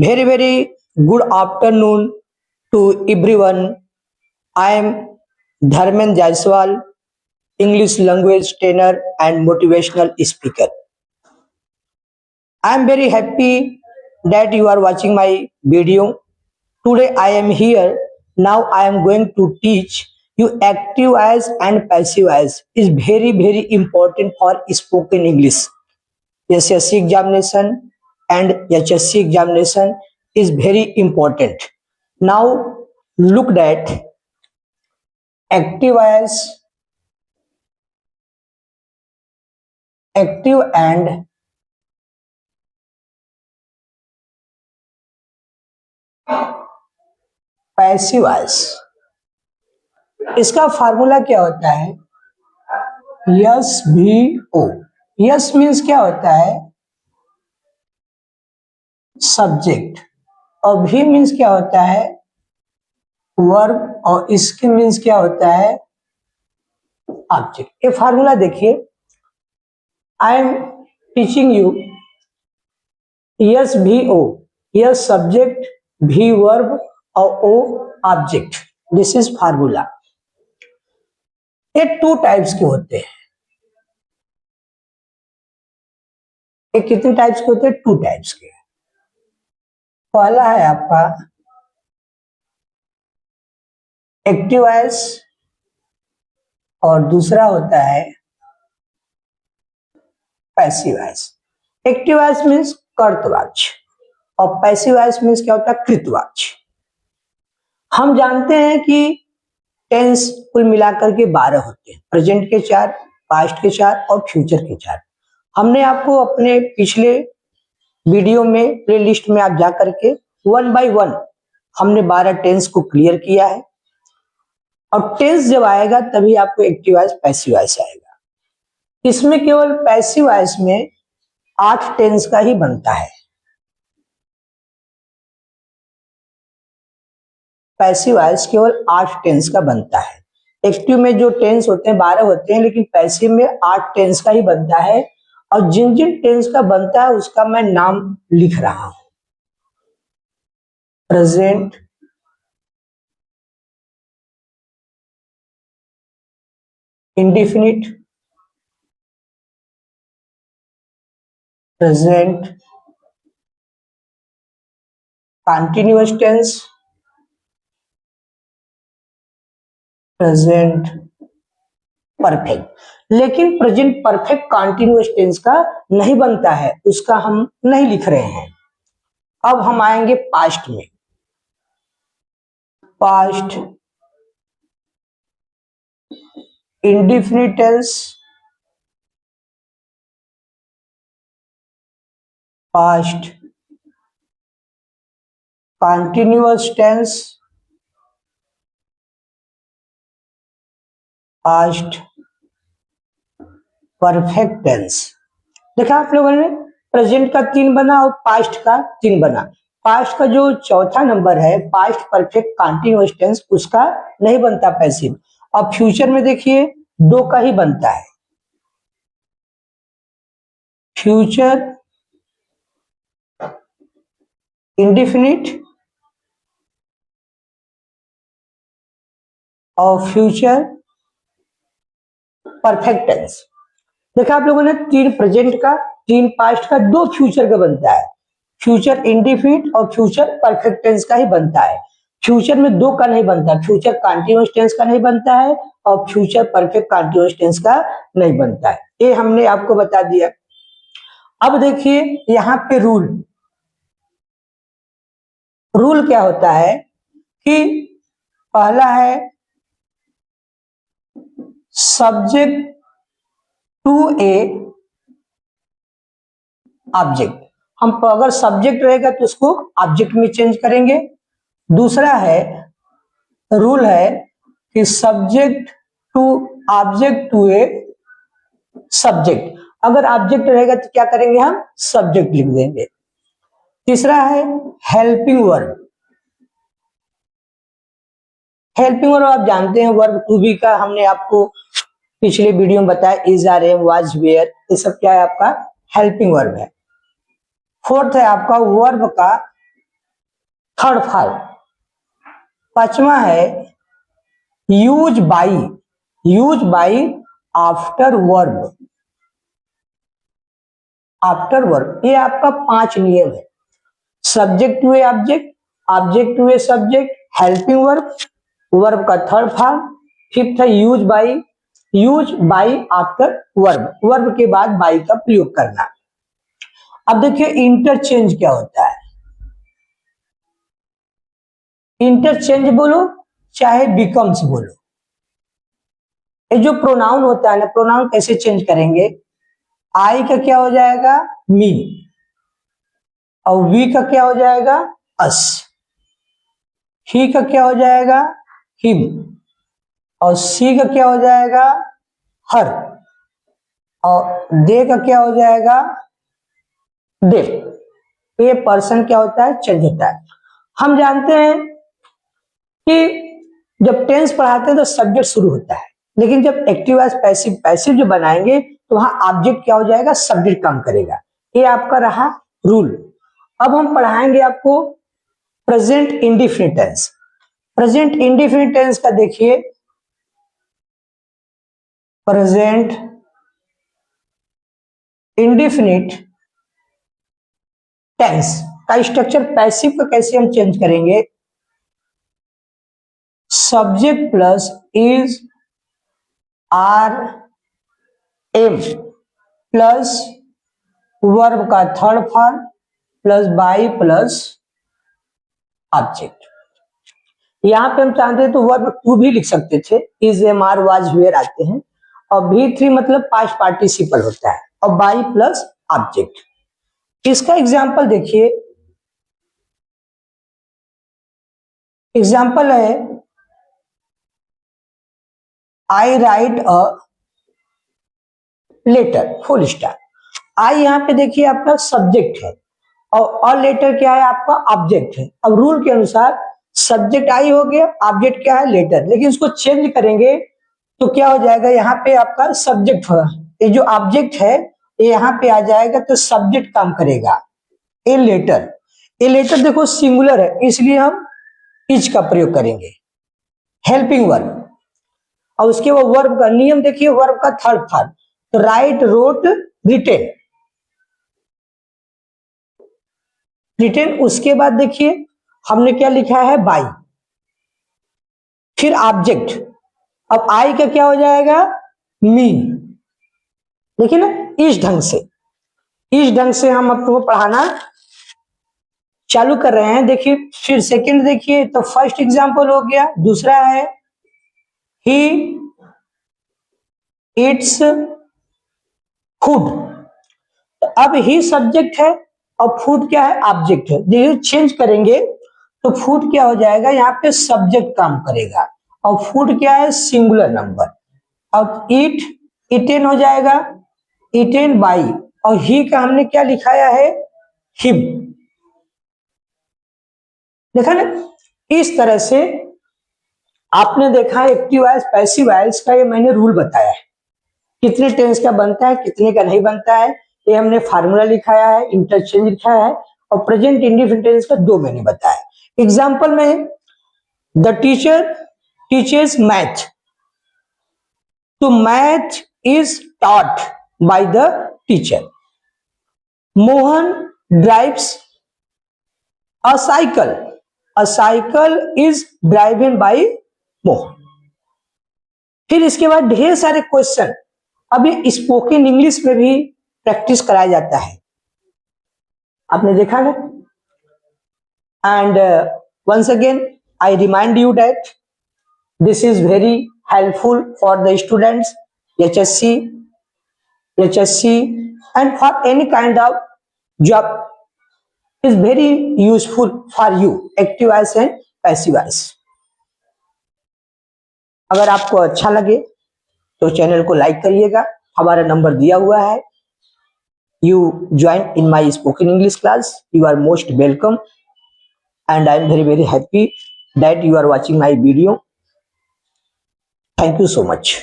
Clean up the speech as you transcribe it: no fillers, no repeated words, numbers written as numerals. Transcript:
Very good afternoon to everyone. I am Dharmen Jaiswal, English language trainer and motivational speaker. I am very happy that you are watching my video. Today I am here. Now I am going to teach you active voice and passive voice is very important for spoken English. SSC examination and HSC examination is very important. Now look at active as active and passive voice. इसका formula क्या होता है? Yes भी ओ। Yes means क्या होता है? Subject, और भी मीन्स क्या होता है? वर्ब, और इसके मीन्स क्या होता है? ऑब्जेक्ट। ये फार्मूला देखिए, I am teaching you yes भी ओ, यस सब्जेक्ट, भी वर्ब और ओ ऑब्जेक्ट। This is formula. ये टू टाइप्स के होते हैं। ये कितने टाइप्स के होते हैं? टू टाइप्स के। पहला है आपका एक्टिव वॉइस और दूसरा होता है passive voice. Active voice means कर्तवाच्य और पैसिव वॉइस मीन्स क्या होता है? कृतवाच्य। हम जानते हैं कि टेंस कुल मिलाकर के 12 होते हैं। प्रेजेंट के 4, पास्ट के 4 और फ्यूचर के 4। हमने आपको अपने पिछले वीडियो में प्लेलिस्ट में आप जा करके 1 बाय 1 हमने 12 टेंस को क्लियर किया है। और टेंस जब आएगा तभी आपको एक्टिव वॉइस पैसिव वॉइस आएगा। इसमें केवल पैसिव वॉइस में 8 टेंस का ही बनता है। पैसिव वॉइस केवल 8 टेंस का बनता है। एक्टिव में जो टेंस होते हैं 12 होते हैं, लेकिन पैसिव में 8 टेंस का ही बनता है। और जिन जिन टेंस का बनता है उसका मैं नाम लिख रहा हूं। Present, indefinite, present, continuous tense, present perfect. लेकिन प्रेजेंट परफेक्ट कंटिन्यूअस टेंस का नहीं बनता है, उसका हम नहीं लिख रहे हैं। अब हम आएंगे पास्ट में। Past, indefinite tense, past continuous tense, past perfect tense. देखा आप लोगों ने, प्रेजेंट का 3 बना और पास्ट का 3 बना। पास्ट का जो चौथा नंबर है पास्ट परफेक्ट कंटिन्यूअस टेंस, उसका नहीं बनता पैसिव। और फ्यूचर में देखिए 2 का ही बनता है। फ्यूचर इंडेफिनिट और फ्यूचर परफेक्ट टेंस। देखा आप लोगों ने, 3 प्रेजेंट का, 3 पास्ट का, 2 फ्यूचर का बनता है। फ्यूचर इंडेफिनिट और फ्यूचर परफेक्ट टेंस का ही बनता है। फ्यूचर में 2 का नहीं बनता। फ्यूचर कंटिन्यूअस टेंस का नहीं बनता है और फ्यूचर परफेक्ट कंटिन्यूअस टेंस का नहीं बनता है। ये हमने आपको बता दिया। अब देखिए यहाँ पे रूल क्या होता है कि पहला है सब्जेक्ट टू ए ऑब्जेक्ट। हम अगर सब्जेक्ट रहेगा तो उसको ऑब्जेक्ट में चेंज करेंगे। दूसरा है रूल है कि subject to object to a subject. अगर ऑब्जेक्ट रहेगा तो क्या करेंगे? हम सब्जेक्ट लिख देंगे। तीसरा है हेल्पिंग वर्ब। हेल्पिंग वर्ब आप जानते हैं, वर्ब टू बी का हमने आपको पिछले वीडियो में बताया। Is, are, am, was, were, ये सब क्या है? आपका हेल्पिंग वर्ब है। फोर्थ है आपका वर्ब का थर्ड फॉर्म। पांचवा है use by after verb. After verb, ये आपका 5 नियम है। Subject to a object, object to a subject, helping verb, verb का थर्ड फॉर्म, फिफ्थ है use by after verb, verb के बाद बाई का प्रयोग करना। अब देखिए इंटरचेंज क्या होता है। इंटरचेंज बोलो चाहे बिकम्स बोलो, ये जो प्रोनाउन होता है ना, प्रोनाउन कैसे चेंज करेंगे। आई का क्या हो जाएगा मी, और वी का क्या हो जाएगा अस, ही का क्या हो जाएगा हिम, और सी का क्या हो जाएगा हर, और दे का क्या हो जाएगा दे। ये पर्सन क्या होता है चेंज होता है। हम जानते हैं कि जब टेंस पढ़ाते हैं तो सब्जेक्ट शुरू होता है, लेकिन जब एक्टिव एज पैसिव, पैसिव जो बनाएंगे तो वहां ऑब्जेक्ट क्या हो जाएगा सब्जेक्ट काम करेगा। ये आपका रहा रूल। अब हम पढ़ाएंगे आपको present indefinite tense. Present indefinite tense का देखिए, प्रेजेंट इंडेफिनिट टेंस का स्ट्रक्चर पैसिव का कैसे हम चेंज करेंगे। Subject plus is are am plus verb का third form plus by plus object. यहां पे हम चाहते तो वर्ब टू भी लिख सकते थे, is am are was were आते हैं, और V3 मतलब पास्ट पार्टिसिपल होता है, और बाई प्लस ऑब्जेक्ट। इसका एग्जाम्पल देखिए, एग्जाम्पल है I write a letter full stop. I यहां पे देखिए आपका सब्जेक्ट है, और अ लेटर क्या है आपका ऑब्जेक्ट है। अब रूल के अनुसार सब्जेक्ट आई हो गया, ऑब्जेक्ट क्या है लेटर, लेकिन इसको चेंज करेंगे तो क्या हो जाएगा, यहाँ पे आपका सब्जेक्ट होगा, ये जो ऑब्जेक्ट है ये यहाँ पे आ जाएगा तो सब्जेक्ट काम करेगा। ए लेटर, ए लेटर देखो सिंगुलर है इसलिए हम इज का प्रयोग करेंगे। हेल्पिंग वर्ब, और उसके बाद वर्ब का नियम देखिए, वर्ब का थर्ड फॉर्म, तो राइट रोट रिटेन, रिटेन। उसके बाद देखिए हमने क्या लिखा है बाई, फिर ऑब्जेक्ट। अब आई का क्या हो जाएगा मी, देखिए ना इस ढंग से हम आपको पढ़ाना चालू कर रहे हैं। देखिए फिर सेकंड देखिए, तो फर्स्ट एग्जांपल हो गया, दूसरा है ही इट्स फूड। तो अब ही सब्जेक्ट है और फूड क्या है ऑब्जेक्ट है, देखिए चेंज करेंगे तो फूड क्या हो जाएगा, यहाँ पे सब्जेक्ट काम करेगा, और फूड क्या है सिंगुलर नंबर। अब इटेन हो जाएगा, इटेन बाई, और ही का हमने क्या लिखाया है हिम। देखा ना, इस तरह से आपने देखा है एक्टिव वॉइस पैसिव वॉइस का ये मैंने रूल बताया है, कितने टेंस का बनता है कितने का नहीं बनता है, ये हमने फार्मूला लिखाया है, इंटरचेंज लिखाया है, और प्रेजेंट इंडेफिनिट टेंस का 2 मैंने बताया। एग्जाम्पल में द टीचर टीचर्स मैथ, तो math is taught by the teacher. Mohan drives a cycle is driven by Mohan. फिर इसके बाद ढेर सारे क्वेश्चन, अभी स्पोकन इंग्लिश में भी प्रैक्टिस कराया जाता है, आपने देखा ना। And once again I remind you that this is very helpful for the students HSC and for any kind of job is very useful for you, active voice and passive voice। अगर आपको अच्छा लगे तो channel को like करिएगा, हमारा number दिया हुआ है। You join in my spoken English class, you are most welcome, and I am very happy that you are watching my video. Thank you so much.